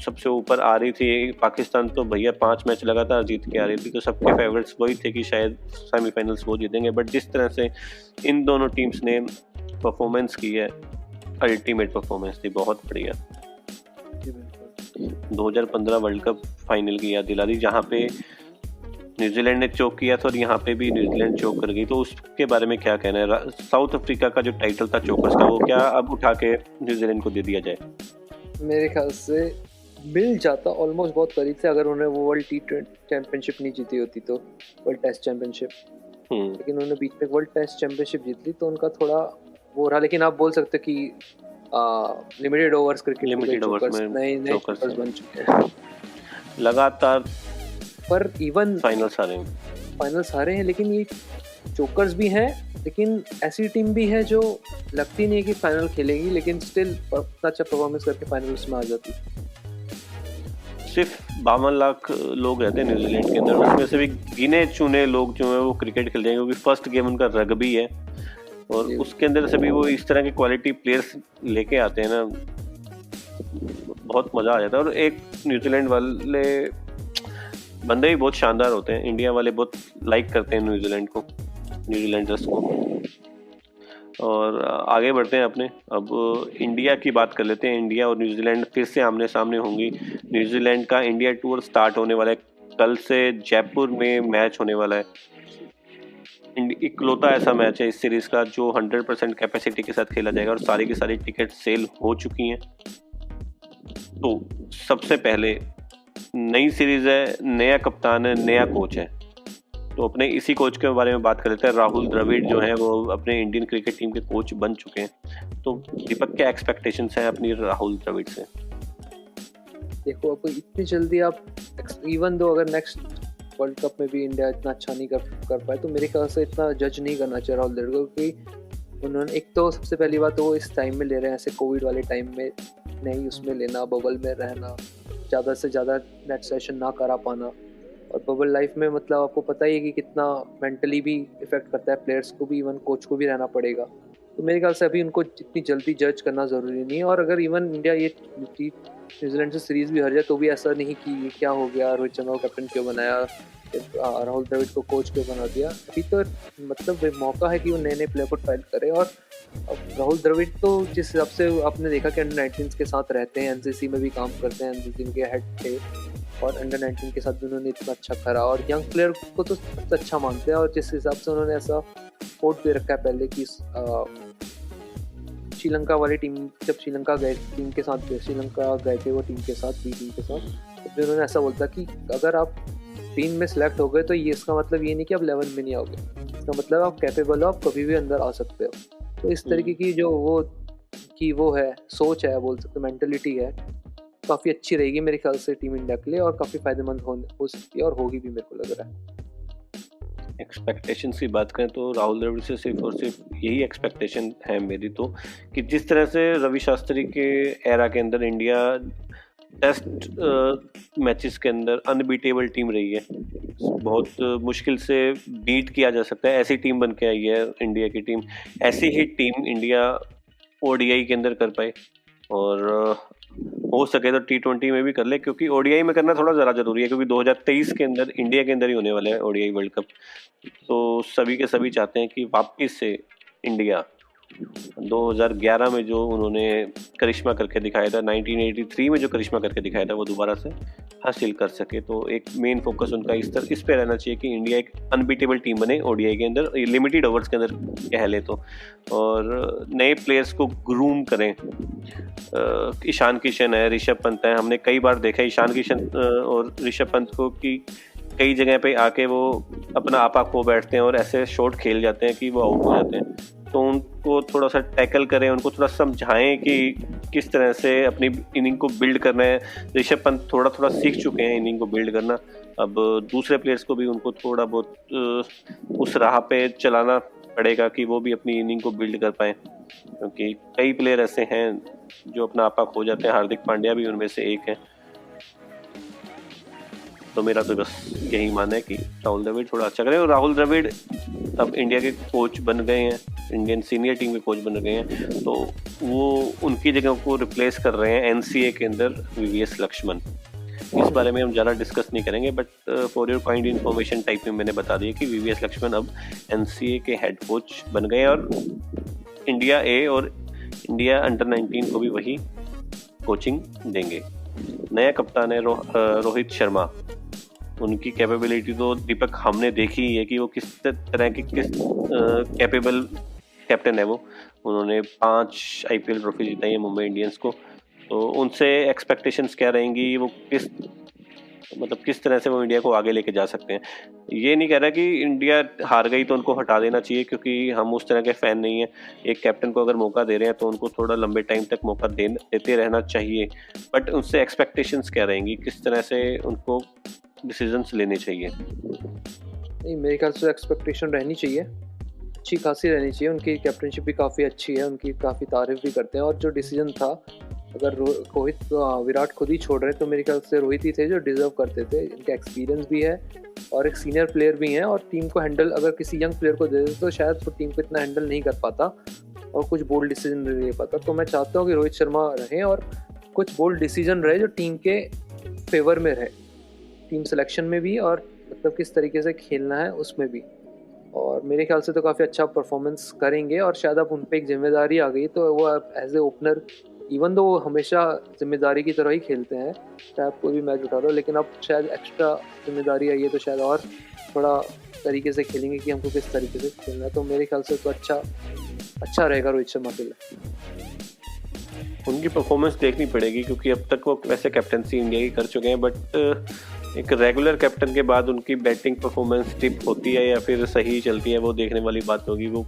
Speaker 1: सबसे ऊपर आ रही थी। पाकिस्तान तो भैया 5 मैच लगातार जीत के आ रही थी, तो सबके फेवरेट्स वही थे कि शायद सेमीफाइनल्स वो जीतेंगे। बट जिस तरह से इन दोनों टीम्स ने परफॉर्मेंस की है, अल्टीमेट परफॉर्मेंस थी, बहुत बढ़िया। 2015 वर्ल्ड कप फाइनल की याद दिला दी, जहाँ पे न्यूजीलैंड ने चोक किया था और यहाँ पे भी न्यूजीलैंड चोक कर गई। तो उसके बारे में क्या कहना है? साउथ अफ्रीका का जो टाइटल था चोकर्स का, वो क्या अब उठा के न्यूजीलैंड को दे दिया जाए?
Speaker 2: मेरे ख्याल से मिल जाता, ऑलमोस्ट बहुत करीब से, अगर उन्हें वो वर्ल्ड T20 चैंपियनशिप नहीं जीती होती तो, वर्ल्ड टेस्ट चैंपियनशिप। लेकिन उन्होंने बीच में वर्ल्ड टेस्ट चैंपियनशिप जीत ली, तो उनका थोड़ा वो रहा। लेकिन आप बोल सकते कि limited overs cricket, limited overs में नए चोकर्स बन चुके हैं
Speaker 1: लगातार।
Speaker 2: पर इवन
Speaker 1: फाइनल्स
Speaker 2: हारे हैं, लेकिन ये चोकर्स भी हैं, लेकिन ऐसी टीम भी है जो लगती नहीं है कि फाइनल खेलेगी, लेकिन स्टिल इतना अच्छा परफॉर्मेंस करके फाइनल्स में आ जाती।
Speaker 1: सिर्फ 52 लाख लोग रहते हैं न्यूजीलैंड के अंदर, उसमें से भी गिने चुने लोग जो है वो क्रिकेट खेलते हैं, क्योंकि फर्स्ट गेम उनका रग्बी है। और उसके अंदर से भी वो इस तरह के क्वालिटी प्लेयर्स लेके आते हैं ना, बहुत मजा आ जाता है। और एक न्यूजीलैंड वाले बंदे भी बहुत शानदार होते हैं, इंडिया वाले बहुत लाइक करते हैं न्यूजीलैंडर्स को। और आगे बढ़ते हैं अपने, अब इंडिया की बात कर लेते हैं। इंडिया और न्यूजीलैंड फिर से आमने सामने होंगी। न्यूजीलैंड का इंडिया टूर स्टार्ट होने वाला है कल से, जयपुर में मैच होने वाला है। इकलौता ऐसा मैच है इस सीरीज का जो 100% कैपेसिटी के साथ खेला जाएगा, और सारी की सारी टिकट सेल हो चुकी हैं। तो सबसे पहले नई सीरीज है, नया कप्तान है, नया कोच है, तो अपने इसी कोच के बारे में बात कर लेते हैं। राहुल द्रविड़ जो है वो अपने इंडियन क्रिकेट टीम के कोच बन चुके हैं। तो दीपक, क्या एक्सपेक्टेशंस हैं अपनी राहुल द्रविड़ से?
Speaker 2: देखो, अब इतनी जल्दी आप, इवन दो अगर नेक्स्ट वर्ल्ड कप में भी इंडिया इतना अच्छा नहीं कर पाए, तो मेरे ख्याल से इतना जज नहीं करना चाहिए राहुल द्रविड़ को, क्योंकि उन्होंने एक तो सबसे पहली बात तो वो इस टाइम में ले रहे हैं, ऐसे कोविड वाले टाइम में नहीं उसमें लेना, बबल में रहना, ज़्यादा से ज़्यादा नेट सेशन ना करा पाना। और बबल लाइफ में मतलब आपको पता ही है कि कितना मेंटली भी इफेक्ट करता है, प्लेयर्स को भी, इवन कोच को भी रहना पड़ेगा। तो मेरे ख्याल से अभी उनको इतनी जल्दी जज करना ज़रूरी नहीं है। और अगर इवन इंडिया ये न्यूजीलैंड से सीरीज़ भी हार जाए तो भी ऐसा नहीं कि क्या हो गया, रोहित शर्मा को कैप्टन क्यों बनाया, राहुल द्रविड़ को कोच क्यों बना दिया। अभी तो मतलब मौका है कि वो नए प्लेयर को ट्रायल करे। और राहुल द्रविड़ तो जिस हिसाब से आपने देखा कि अंडर-19 के साथ रहते हैं, एनसीसी में भी काम करते हैं, एनसीसी के हेड थे, और अंडर-19 के साथ भी उन्होंने इतना अच्छा करा, और यंग प्लेयर को तो सबसे अच्छा मानते हैं। और जिस हिसाब से उन्होंने ऐसा कोट दे रखा है पहले कि श्रीलंका वाली टीम, जब श्रीलंका गए टीम के साथ, श्रीलंका गए थे वो टीम के साथ, बी टीम के साथ, तो उन्होंने ऐसा बोलता कि अगर आप टीम में सेलेक्ट हो गए तो ये इसका मतलब ये नहीं कि आप 11 में नहीं आओगे, इसका मतलब आप कैपेबल हो, आप कभी भी अंदर आ सकते हो। तो इस तरीके की जो वो है, सोच है, बोल सकते मेंटलिटी है, काफ़ी अच्छी रहेगी मेरे ख्याल से टीम इंडिया के लिए, और काफ़ी फायदेमंद हो सकती है, और होगी भी, मेरे को लग रहा है।
Speaker 1: एक्सपेक्टेशंस की बात करें तो राहुल द्रविड़ से सिर्फ और सिर्फ यही एक्सपेक्टेशन है मेरी तो, कि जिस तरह से रवि शास्त्री के एरा के अंदर इंडिया टेस्ट मैचेस के अंदर अनबीटेबल टीम रही है, बहुत मुश्किल से बीट किया जा सकता है, ऐसी टीम बन के आई है इंडिया की टीम। ऐसी ही टीम इंडिया ओडीआई के अंदर कर पाए, और हो सके तो T20 में भी कर ले, क्योंकि ओडीआई में करना थोड़ा ज़रा ज़रूरी है, क्योंकि 2023 के अंदर इंडिया के अंदर ही होने वाला है ओडीआई वर्ल्ड कप। तो सभी के सभी चाहते हैं कि वापस से इंडिया 2011 में जो उन्होंने करिश्मा करके दिखाया था, 1983 में जो करिश्मा करके दिखाया था, वो दोबारा से हासिल कर सके। तो एक मेन फोकस उनका इस पे रहना चाहिए कि इंडिया एक अनबीटेबल टीम बने ओडीआई के अंदर, लिमिटेड ओवर्स के अंदर कह ले तो, और नए प्लेयर्स को ग्रूम करें। ईशान किशन है, ऋषभ पंत है, हमने कई बार देखा ईशान किशन और ऋषभ पंत को कि कई जगह पे आके वो अपना आपा खो बैठते हैं और ऐसे शॉट खेल जाते हैं कि वो आउट हो जाते हैं। तो उनको थोड़ा सा टैकल करें, उनको थोड़ा समझाएं कि किस तरह से अपनी इनिंग को बिल्ड करना है। ऋषभ पंत थोड़ा थोड़ा सीख चुके हैं इनिंग को बिल्ड करना, अब दूसरे प्लेयर्स को भी उनको थोड़ा बहुत उस राह पे चलाना पड़ेगा कि वो भी अपनी इनिंग को बिल्ड कर पाएँ, क्योंकि कई प्लेयर ऐसे हैं जो अपना आपा खो जाते हैं। हार्दिक पांड्या भी उनमें से एक है। तो मेरा तो बस यही मानना है कि राहुल द्रविड़ थोड़ा अच्छा करें, और राहुल द्रविड़ अब इंडिया के कोच बन गए हैं, इंडियन सीनियर टीम के कोच बन गए हैं, तो वो उनकी जगह को रिप्लेस कर रहे हैं एनसीए के अंदर वीवीएस लक्ष्मण। इस बारे में हम ज़्यादा डिस्कस नहीं करेंगे, but for your kind information type में मैंने बता दिया कि वीवीएस लक्ष्मण अब एनसीए के हेड कोच बन गए, और इंडिया ए और इंडिया अंडर 19 को भी वही कोचिंग देंगे। नया कप्तान है रोहित शर्मा। उनकी कैपेबिलिटी तो दीपक हमने देखी है कि वो किस तरह की कैपेबल कैप्टन है वो। उन्होंने 5 आईपीएल ट्रॉफी जिताई है मुंबई इंडियंस को, तो उनसे एक्सपेक्टेशंस क्या रहेंगी, वो किस तरह से वो इंडिया को आगे लेके जा सकते हैं। ये नहीं कह रहा कि इंडिया हार गई तो उनको हटा देना चाहिए, क्योंकि हम उस तरह के फ़ैन नहीं हैं। एक कैप्टन को अगर मौका दे रहे हैं तो उनको थोड़ा लंबे टाइम तक मौका देते रहना चाहिए, बट उनसे एक्सपेक्टेशंस क्या रहेंगी, किस तरह से उनको डिसीजंस लेने चाहिए।
Speaker 2: नहीं, मेरे ख्याल से एक्सपेक्टेशन रहनी चाहिए, अच्छी खासी रहनी चाहिए। उनकी कैप्टनशिप भी काफ़ी अच्छी है, उनकी काफ़ी तारीफ भी करते हैं। और जो डिसीजन था, अगर विराट खुद ही छोड़ रहे तो मेरे ख्याल से रोहित ही थे जो डिजर्व करते थे। इनका एक्सपीरियंस भी है और एक सीनियर प्लेयर भी हैं, और टीम को हैंडल अगर किसी यंग प्लेयर को दे दे तो शायद वो टीम को इतना हैंडल नहीं कर पाता और कुछ बोल्ड डिसीजन नहीं ले पाता। तो मैं चाहता हूँ कि रोहित शर्मा रहें और कुछ बोल्ड डिसीजन रहे जो टीम के फेवर में रहे, टीम सिलेक्शन में भी और मतलब किस तरीके से खेलना है उसमें भी। और मेरे ख्याल से तो काफ़ी अच्छा परफॉर्मेंस करेंगे, और शायद अब उन पर एक जिम्मेदारी आ गई तो वो as a opener, even though वो हमेशा जिम्मेदारी की तरह ही खेलते हैं, चाहे आप कोई भी मैच उठा दो, लेकिन अब शायद एक्स्ट्रा जिम्मेदारी आई है तो शायद और थोड़ा तरीके से खेलेंगे कि हमको किस तरीके से खेलना है। तो मेरे ख्याल से तो अच्छा रहेगा रोहित शर्मा के लिए।
Speaker 1: उनकी परफॉर्मेंस देखनी पड़ेगी, क्योंकि अब तक वो वैसे कैप्टनसी इंडिया की कर चुके हैं, बट एक रेगुलर कैप्टन के बाद उनकी बैटिंग परफॉर्मेंस टिप होती है या फिर सही चलती है, वो देखने वाली बात होगी। वो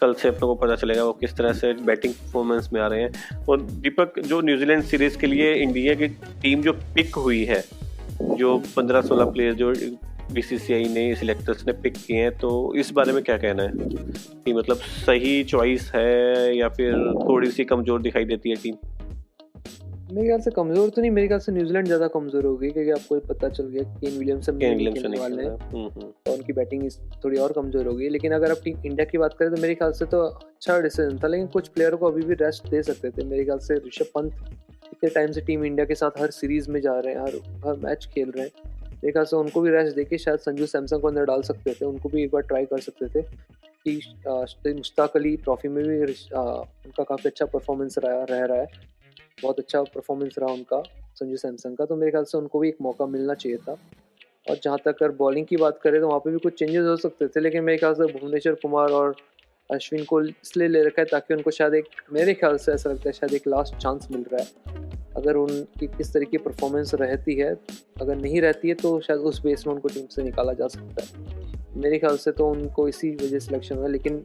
Speaker 1: कल से अपने को पता चलेगा वो किस तरह से बैटिंग परफॉर्मेंस में आ रहे हैं। और दीपक, जो न्यूजीलैंड सीरीज़ के लिए इंडिया की टीम जो पिक हुई है, जो 15-16 प्लेयर जो बीसीसीआई ने सिलेक्टर्स ने पिक किए हैं, तो इस बारे में क्या कहना है कि मतलब सही चॉइस है या फिर थोड़ी सी कमज़ोर दिखाई देती है टीम?
Speaker 2: मेरे ख्याल से कमज़ोर तो नहीं, मेरे ख्याल से न्यूजीलैंड ज़्यादा कमज़ोर होगी, क्योंकि आपको पता चल गया केन विलियमसन खेलने वाले हैं तो उनकी बैटिंग थोड़ी और कमज़ोर होगी। लेकिन अगर आप टीम इंडिया की बात करें तो मेरे ख्याल से तो अच्छा डिसीजन था, लेकिन कुछ प्लेयरों को अभी भी रेस्ट दे सकते थे। मेरे ख्याल से ऋषभ पंत इतने टाइम से टीम इंडिया के साथ हर सीरीज़ में जा रहे हैं, हर मैच खेल रहे हैं, मेरे ख्याल से उनको भी रेस्ट देके शायद संजू सैमसन को अंदर डाल सकते थे, उनको भी एक बार ट्राई कर सकते थे कि मुश्ताक अली ट्रॉफी में भी उनका काफ़ी अच्छा परफॉर्मेंस रह रहा है, बहुत अच्छा परफॉर्मेंस रहा उनका संजू सैमसन का। तो मेरे ख्याल से उनको भी एक मौका मिलना चाहिए था। और जहाँ तक अगर बॉलिंग की बात करें तो वहाँ पे भी कुछ चेंजेस हो सकते थे, लेकिन मेरे ख्याल से भुवनेश्वर कुमार और अश्विन को इसलिए ले रखा है ताकि उनको शायद एक, मेरे ख्याल से ऐसा लगता है शायद एक लास्ट चांस मिल रहा है। अगर उनकी किस तरीके की परफॉर्मेंस रहती है, अगर नहीं रहती है तो शायद उस बेस में उनको टीम से निकाला जा सकता है। मेरे ख्याल से तो उनको इसी वजह सिलेक्शन हुआ। लेकिन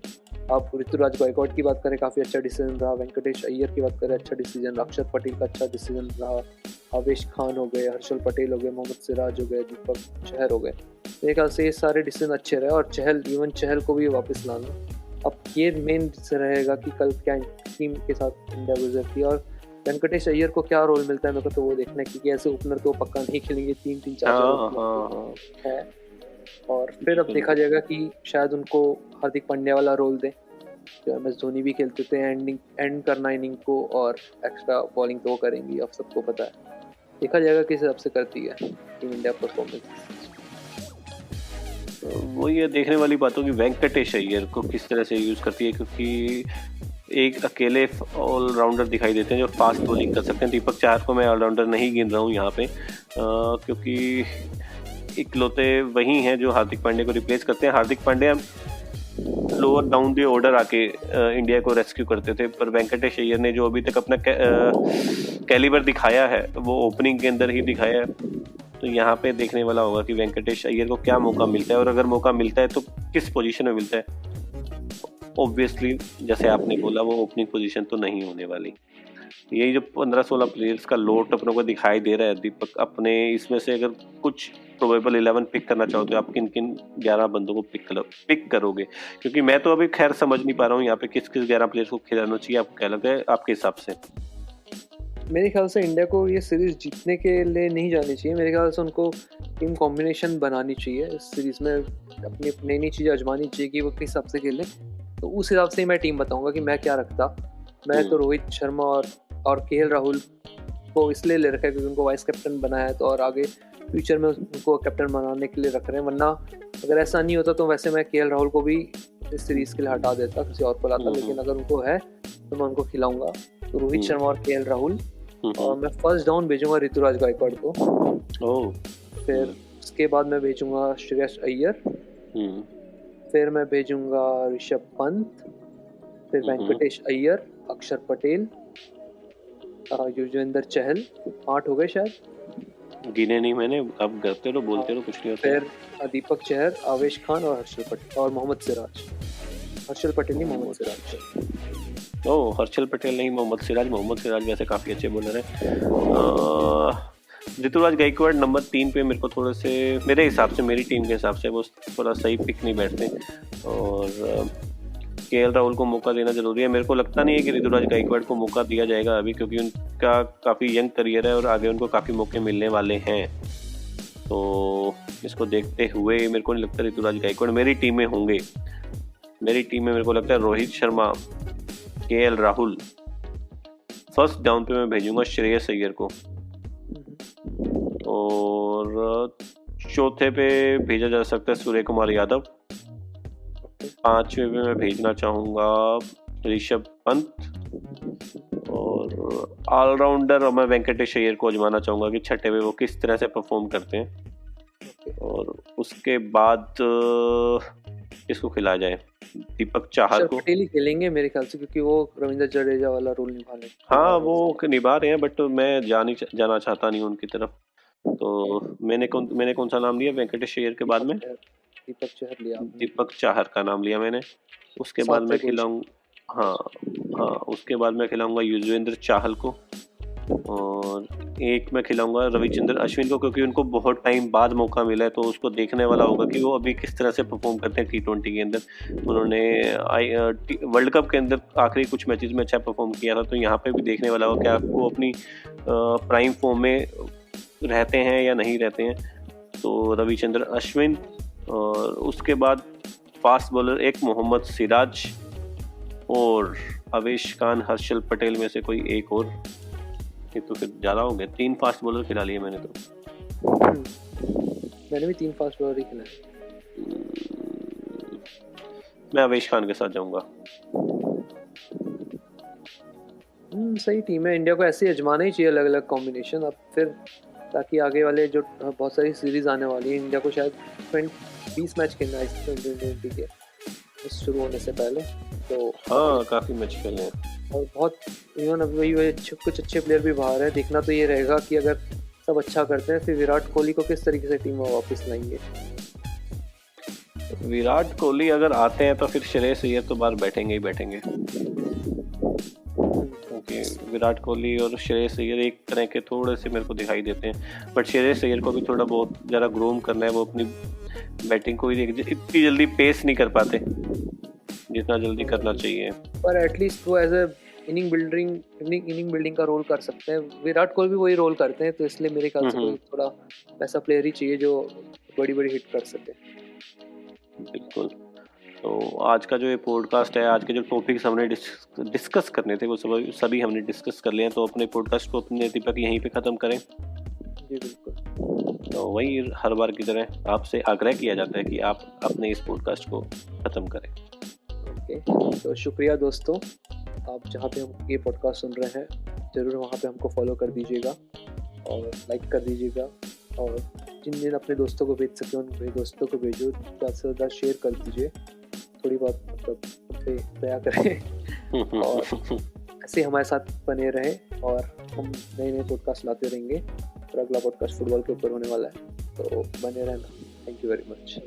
Speaker 2: आप ऋतुराज गायकवाड की बात करें, काफ़ी अच्छा डिसीजन रहा। वेंकटेश अय्यर की बात करें, अच्छा डिसीजन रहा। अक्षर पटेल का अच्छा डिसीजन रहा। आवेश खान हो गए, हर्षल पटेल हो गए, मोहम्मद सिराज हो गए, दीपक चहर हो गए। मेरे ख्याल से ये सारे डिसीजन अच्छे रहे। और चहल को भी वापस लाना, अब ये मेन रहेगा कि कल क्या टीम के साथ इंडिया गुजरती है। और वेंकटेश अय्यर को क्या रोल मिलता है मेरे को तो वो देखना है, क्योंकि ऐसे ओपनर तो पक्का नहीं खेलेंगे, 3-3 4-4 है। और फिर अब देखा जाएगा कि शायद उनको हार्दिक पांड्या वाला रोल दे, जो एम एस धोनी भी खेलते थे, एंड करना इनिंग को, और एक्स्ट्रा बॉलिंग तो वो करेंगी, अब सबको पता है। देखा जाएगा किस हिसाब से करती है टीम इंडिया परफॉर्मेंस।
Speaker 1: वो ये देखने वाली बात होगी वेंकटेश अय्यर को किस तरह से यूज़ करती है, क्योंकि एक अकेले ऑलराउंडर दिखाई देते हैं जो फास्ट बॉलिंग कर सकते हैं। दीपक चाहर को मैं ऑलराउंडर नहीं गिन रहा हूँ यहाँ पे, क्योंकि इकलौते वही हैं जो हार्दिक पांड्या को रिप्लेस करते हैं। Hardik Pandya lower down the order आके इंडिया को रेस्क्यू करते थे, पर वेंकटेश अय्यर ने जो अभी तक अपना कैलिबर दिखाया है वो ओपनिंग के अंदर ही दिखाया है। तो यहाँ पे देखने वाला होगा कि वेंकटेश अय्यर को क्या मौका मिलता है, और अगर मौका मिलता है तो किस पोजीशन में मिलता है। ऑब्वियसली जैसे आपने बोला वो ओपनिंग पोजीशन तो नहीं होने वाली। यही जो 15-16 प्लेयर्स का लोट अपनों को दिखाई दे रहा है दीपक, अपने इसमें से अगर कुछ प्रोबेबल 11 पिक करना चाहो तो आप किन किन 11 बंदों को पिक करोगे? क्योंकि मैं तो अभी खैर समझ नहीं पा रहा हूँ यहाँ पे किस किस 11 प्लेयर्स को खिलाना चाहिए। आपको क्या लगता है आपके हिसाब से?
Speaker 2: मेरे ख्याल से इंडिया को ये सीरीज जीतने के लिए नहीं जानी चाहिए, मेरे ख्याल से उनको टीम कॉम्बिनेशन बनानी चाहिए इस सीरीज में, अपनी नई नई चीज़ें आजमानी चाहिए कि वो किस हिसाब से खेलें। तो उस हिसाब से ही मैं टीम बताऊंगा कि मैं क्या रखता। मैं तो रोहित शर्मा और केएल राहुल को इसलिए ले रखा है क्योंकि उनको वाइस कैप्टन बनाया है, तो और आगे फ्यूचर में उनको कैप्टन बनाने के लिए रख रहे हैं। वरना अगर ऐसा नहीं होता तो वैसे मैं केएल राहुल को भी इस सीरीज के लिए हटा देता, किसी और को लाता, लेकिन अगर उनको है तो मैं उनको खिलाऊंगा। तो रोहित शर्मा और केएल राहुल, और मैं फर्स्ट डाउन भेजूंगा ऋतुराज गायकवाड़ को। फिर उसके बाद मैं भेजूंगा श्रेयस अय्यर, फिर मैं भेजूंगा ऋषभ पंत, फिर वेंकटेश अय्यर, अक्षर पटेल, युजवेंद्र चहल। 8 हो गए शायद,
Speaker 1: गिने नहीं मैंने, अब करते रहो बोलते रहो, कुछ नहीं होता।
Speaker 2: फिर दीपक चहर, आवेश खान और हर्षल पटेल और मोहम्मद सिराज। हर्षल पटेल नहीं, मोहम्मद सिराज।
Speaker 1: हर्षल पटेल नहीं, मोहम्मद सिराज वैसे काफ़ी अच्छे बॉलर हैं। ऋतुराज गायकवाड़ नंबर 3 पे मेरे को थोड़े से, मेरे हिसाब से, मेरी टीम के हिसाब से वो थोड़ा सही पिक नहीं बैठते, और केएल राहुल को मौका देना जरूरी है। मेरे को लगता नहीं है कि ऋतुराज गायकवाड़ को मौका दिया जाएगा अभी, क्योंकि उनका काफ़ी यंग करियर है और आगे उनको काफ़ी मौके मिलने वाले हैं। तो इसको देखते हुए मेरे को नहीं लगता ऋतुराज गायकवाड़ मेरी टीम में होंगे। मेरी टीम में मेरे को लगता है Rohit Sharma, KL Rahul. First down पे मैं भेजूंगा श्रेयस अय्यर को, और चौथे पे भेजा जा सकता है सूर्य कुमार यादव। 5वें पे मैं भेजना चाहूँगा ऋषभ पंत, और ऑलराउंडर मैं वेंकटेश अय्यर को आजमाना चाहूँगा कि 6ठे पे वो किस तरह से परफॉर्म करते हैं। और उसके बाद इसको खिलाया जाए दीपक चाहर को।
Speaker 2: पटेल ही खेलेंगे मेरे ख्याल से, क्योंकि वो रविंद्र जडेजा वाला रोल निभा रहे हैं।
Speaker 1: हाँ वो निभा रहे हैं, बट मैं जाना चाहता नहीं उनकी तरफ। तो मैंने कौन सा नाम लिया वेंकटेश अय्यर के बाद में?
Speaker 2: दीपक चाहर लिया।
Speaker 1: दीपक चाहर का नाम लिया मैंने। उसके बाद मैं खिलाऊंगा, हाँ उसके बाद मैं खिलाऊंगा युजवेंद्र चाहल को, और एक मैं खिलाऊंगा रविचंद्रन अश्विन को, क्योंकि उनको बहुत टाइम बाद मौका मिला है। तो उसको देखने वाला होगा कि वो अभी किस तरह से परफॉर्म करते हैं T20 के अंदर। उन्होंने वर्ल्ड कप के अंदर आखिरी कुछ मैचेस में अच्छा परफॉर्म किया था, तो यहाँ पे भी देखने वाला होगा कि वो अपनी प्राइम फॉर्म में रहते हैं या नहीं रहते हैं। तो रविचंद्रन अश्विन, और उसके बाद फास्ट बॉलर एक मोहम्मद सिराज, और आवेश खान, हर्षल पटेल में से कोई एक और। ये तो फिर ज़्यादा हो गए, 3 फास्ट बॉलर खिला लिए मैंने तो।
Speaker 2: मैंने भी 3 फास्ट बॉलर ही खिलाए।
Speaker 1: मैं आवेश खान के साथ जाऊंगा।
Speaker 2: सही टीम है। इंडिया को ऐसे ही आजमाना ही चाहिए अलग अलग कॉम्बिनेशन, अब फिर ताकि आगे वाले जो बहुत सारी सीरीज आने वाली है, इंडिया को शायद 20 मैच खेलना है इस T20 के शुरू होने से पहले। तो
Speaker 1: हाँ काफ़ी मैच खेले हैं,
Speaker 2: और बहुत इवन अभी कुछ अच्छे प्लेयर भी बाहर है। देखना तो ये रहेगा कि अगर सब अच्छा करते हैं फिर विराट कोहली को किस तरीके से टीम में वापस लाएंगे।
Speaker 1: विराट कोहली अगर आते हैं तो फिर श्रेयस अय्यर तो बाहर बैठेंगे ही बैठेंगे, क्योंकि विराट कोहली और श्रेयस अय्यर एक तरह के थोड़े से मेरे को दिखाई देते हैं। बट श्रेयस अय्यर को भी थोड़ा बहुत ज़रा ग्रूम करना है। वो अपनी बैटिंग को ही इतनी जल्दी पेस नहीं कर पाते जितना जल्दी करना चाहिए,
Speaker 2: पर एटलीस्ट वो एज ए इनिंग बिल्डिंग का रोल कर सकते हैं। विराट कोहली भी वही रोल करते हैं, तो इसलिए मेरे ख्याल से कोई थोड़ा वैसा प्लेयर ही चाहिए जो बड़ी हिट कर सके।
Speaker 1: बिल्कुल। तो आज का जो ये पॉडकास्ट है, आज के जो टॉपिक्स हमने डिस्कस करने थे वो सभी हमने डिस्कस कर लिए हैं। तो अपने पॉडकास्ट को अपने दीपक यहीं पे ख़त्म करें।
Speaker 2: जी बिल्कुल।
Speaker 1: तो वही हर बार की तरह आपसे आग्रह किया जाता है कि आप अपने इस पॉडकास्ट को ख़त्म करें।
Speaker 2: ओके, तो शुक्रिया दोस्तों, आप जहाँ पे हम ये पॉडकास्ट सुन रहे हैं ज़रूर वहाँ पे हमको फॉलो कर दीजिएगा और लाइक कर दीजिएगा, और जिन जिन अपने दोस्तों को भेज सके उन दोस्तों को भेजो, ज़्यादा से ज़्यादा शेयर कर दीजिए, थोड़ी बहुत मतलब उन पे दया करें और ऐसे हमारे साथ बने रहें, और हम नए पॉडकास्ट लाते रहेंगे। और अगला पॉडकास्ट फुटबॉल के ऊपर होने वाला है, तो बने रहना। Thank you very much.